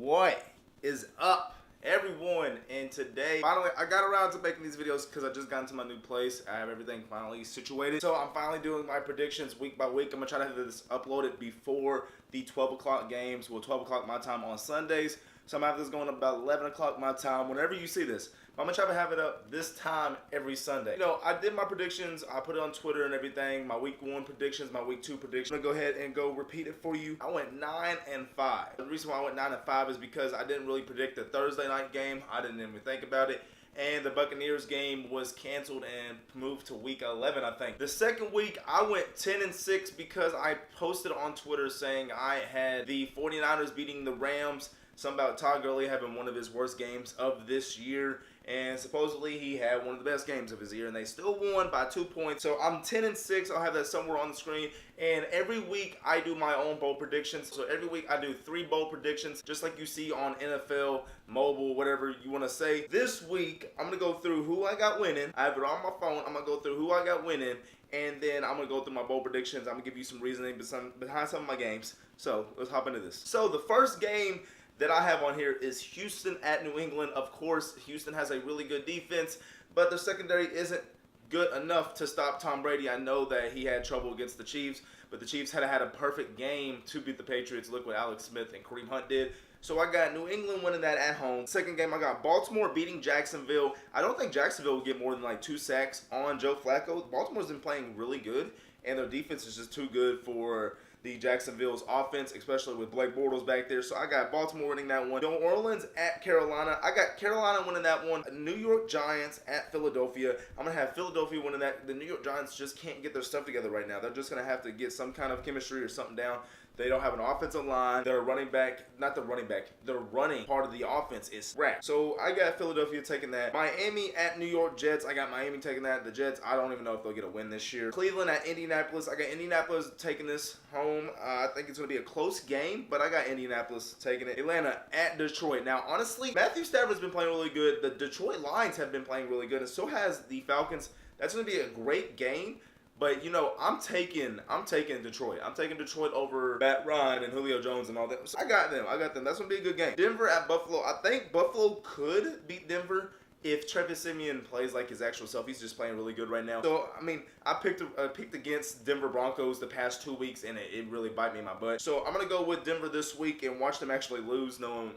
What is up, everyone? And today, finally, I got around to making these videos because I just got into my new place. I have everything finally situated. So I'm finally doing my predictions week by week. I'm going to try to have this uploaded before the 12 o'clock games. Well, 12 o'clock my time on Sundays. So I'm going to have this going about 11 o'clock my time whenever you see this. But I'm going to try to have it up this time every Sunday. You know, I did my predictions. I put it on Twitter and everything. My week 1 predictions, my week 2 predictions. I'm going to go ahead and go repeat it for you. I went 9-5. The reason why I went 9-5 is because I didn't really predict the Thursday night game. I didn't even think about it. And the Buccaneers game was canceled and moved to week 11, I think. The second week, I went 10-6 because I posted on Twitter saying I had the 49ers beating the Rams. Something about Todd Gurley having one of his worst games of this year. And supposedly he had one of the best games of his year, and they still won by 2 points. So I'm 10-6. I'll have that somewhere on the screen. And every week I do my own bowl predictions. So every week I do 3 bowl predictions, just like you see on NFL, mobile, whatever you want to say. This week I'm gonna go through who I got winning. I have it on my phone. I'm gonna go through who I got winning, and then I'm gonna go through my bowl predictions. I'm gonna give you some reasoning behind some of my games. So let's hop into this. So the first game that I have on here is Houston at New England. Of course, Houston has a really good defense, but their secondary isn't good enough to stop Tom Brady. I know that he had trouble against the Chiefs, but the Chiefs had a perfect game to beat the Patriots. Look what Alex Smith and Kareem Hunt did. So I got New England winning that at home. Second game, I got Baltimore beating Jacksonville. I don't think Jacksonville will get more than like 2 sacks on Joe Flacco. Baltimore's been playing really good, and their defense is just too good for the Jacksonville's offense, especially with Blake Bortles back there. So I got Baltimore winning that one. New Orleans at Carolina. I got Carolina winning that one. New York Giants at Philadelphia. I'm going to have Philadelphia winning that. The New York Giants just can't get their stuff together right now. They're just going to have to get some kind of chemistry or something down. They don't have an offensive line. Their running back, not the running back, the running part of the offense is wrecked. So I got Philadelphia taking that. Miami at New York Jets. I got Miami taking that. The Jets, I don't even know if they'll get a win this year. Cleveland at Indianapolis. I got Indianapolis taking this home. I think it's going to be a close game, but I got Indianapolis taking it. Atlanta at Detroit. Now, honestly, Matthew Stafford's been playing really good. The Detroit Lions have been playing really good, and so has the Falcons. That's going to be a great game. But, you know, I'm taking Detroit. I'm taking Detroit over Matt Ryan and Julio Jones and all that. So I got them. That's going to be a good game. Denver at Buffalo. I think Buffalo could beat Denver if Travis Simeon plays like his actual self. He's just playing really good right now. So, I mean, I picked against Denver Broncos the past 2 weeks, and it really bite me in my butt. So, I'm going to go with Denver this week and watch them actually lose, knowing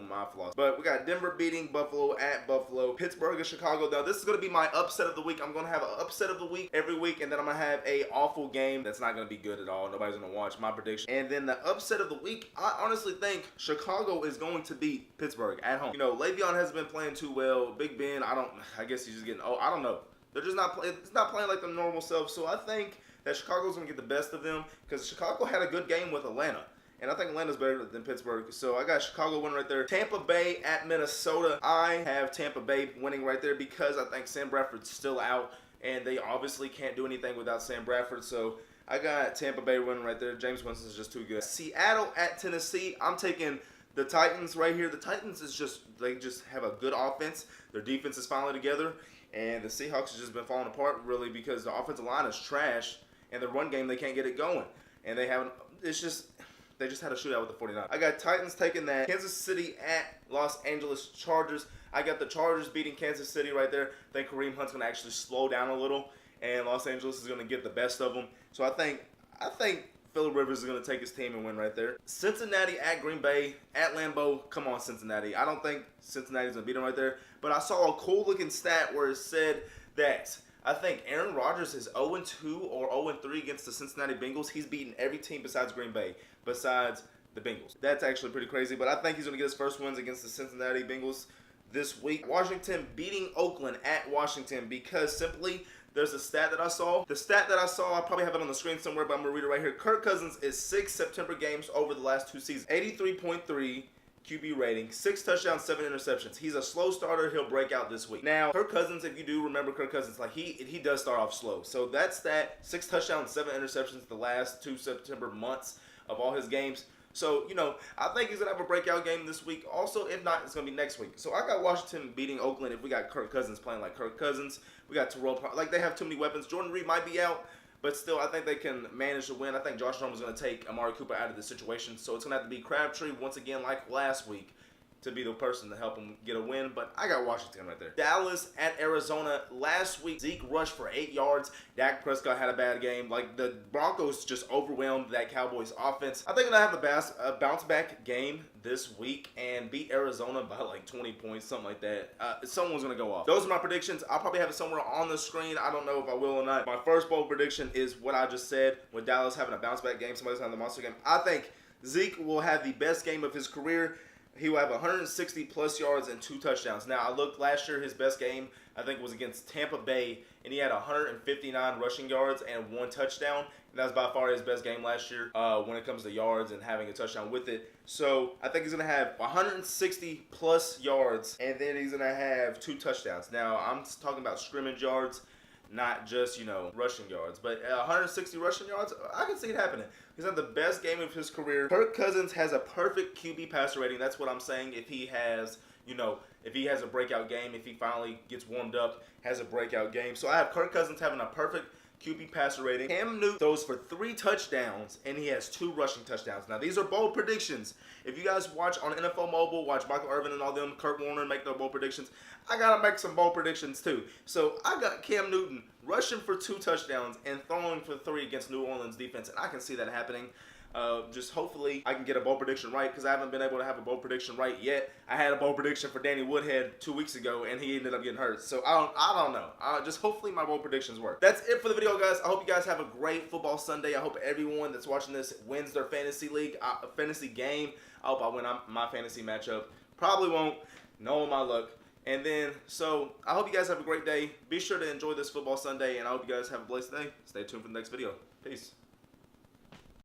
my flaws. But we got Denver beating Buffalo at Buffalo. Pittsburgh and Chicago. Now, this is going to be my upset of the week. I'm going to have an upset of the week every week, and then I'm going to have a awful game that's not going to be good at all. Nobody's going to watch my prediction. And then the upset of the week, I honestly think Chicago is going to beat Pittsburgh at home. You know, Le'Veon hasn't been playing too well. Big Ben, I guess he's just getting old. I don't know. They're just not playing. It's not playing like the normal self. So I think that Chicago's gonna get the best of them because Chicago had a good game with Atlanta, and I think Atlanta's better than Pittsburgh. So I got Chicago winning right there. Tampa Bay at Minnesota. I have Tampa Bay winning right there because I think Sam Bradford's still out, and they obviously can't do anything without Sam Bradford. So I got Tampa Bay winning right there. James Winston's just too good. Seattle at Tennessee. I'm taking the Titans right here. The Titans they just have a good offense. Their defense is finally together. And the Seahawks have just been falling apart really because the offensive line is trash. And the run game, they can't get it going. And they just had a shootout with the 49ers. I got Titans taking that. Kansas City at Los Angeles Chargers. I got the Chargers beating Kansas City right there. I think Kareem Hunt's going to actually slow down a little. And Los Angeles is going to get the best of them. So I think Phillip Rivers is going to take his team and win right there. Cincinnati at Green Bay at Lambeau. Come on, Cincinnati. I don't think Cincinnati's going to beat them right there. But I saw a cool-looking stat where it said that I think Aaron Rodgers is 0-2 or 0-3 against the Cincinnati Bengals. He's beaten every team besides Green Bay, besides the Bengals. That's actually pretty crazy. But I think he's going to get his first wins against the Cincinnati Bengals this week. Washington beating Oakland at Washington because simply there's a stat that I saw. The stat that I saw, I probably have it on the screen somewhere, but I'm going to read it right here. Kirk Cousins is 6 September games over the last 2 seasons. 83.3 QB rating, 6 touchdowns, 7 interceptions. He's a slow starter. He'll break out this week. Now, Kirk Cousins, if you do remember Kirk Cousins, like he does start off slow. So that's that. 6 touchdowns, 7 interceptions the last 2 September months of all his games. So, you know, I think he's going to have a breakout game this week. Also, if not, it's going to be next week. So, I got Washington beating Oakland if we got Kirk Cousins playing like Kirk Cousins. We got Terrell, like they have too many weapons. Jordan Reed might be out. But still, I think they can manage to win. I think Josh Norman is going to take Amari Cooper out of this situation. So it's going to have to be Crabtree once again, like last week, to be the person to help him get a win. But I got Washington right there. Dallas at Arizona. Last week, Zeke rushed for 8 yards. Dak Prescott had a bad game. Like, the Broncos just overwhelmed that Cowboys offense. I think they're going to have a bounce-back game this week and beat Arizona by like 20 points, something like that. Someone's going to go off. Those are my predictions. I'll probably have it somewhere on the screen. I don't know if I will or not. My first bold prediction is what I just said, with Dallas having a bounce-back game, somebody's having the monster game. I think Zeke will have the best game of his career. He will have 160 plus yards and 2 touchdowns. Now, I looked last year, his best game, I think, was against Tampa Bay, and he had 159 rushing yards and 1 touchdown. And that was by far his best game last year when it comes to yards and having a touchdown with it. So, I think he's going to have 160 plus yards, and then he's going to have 2 touchdowns. Now, I'm talking about scrimmage yards, not just, rushing yards. But 160 rushing yards, I can see it happening. He's had the best game of his career. Kirk Cousins has a perfect QB passer rating. That's what I'm saying. If he has, if he has a breakout game, if he finally gets warmed up, has a breakout game. So I have Kirk Cousins having a perfect QB passer rating. Cam Newton throws for 3 touchdowns, and he has 2 rushing touchdowns. Now, these are bold predictions. If you guys watch on NFL Mobile, watch Michael Irvin and all them, Kurt Warner make their bold predictions, I got to make some bold predictions too. So I got Cam Newton rushing for 2 touchdowns and throwing for 3 against New Orleans defense, and I can see that happening. Just hopefully I can get a bold prediction right, because I haven't been able to have a bold prediction right yet. I had a bold prediction for Danny Woodhead 2 weeks ago, and he ended up getting hurt. So I don't know. Just hopefully my bold predictions work. That's it for the video, guys. I hope you guys have a great football Sunday. I hope everyone that's watching this wins their fantasy league, fantasy game. I hope I win my fantasy matchup. Probably won't. Knowing my luck. And then, so I hope you guys have a great day. Be sure to enjoy this football Sunday, and I hope you guys have a blessed day. Stay tuned for the next video. Peace.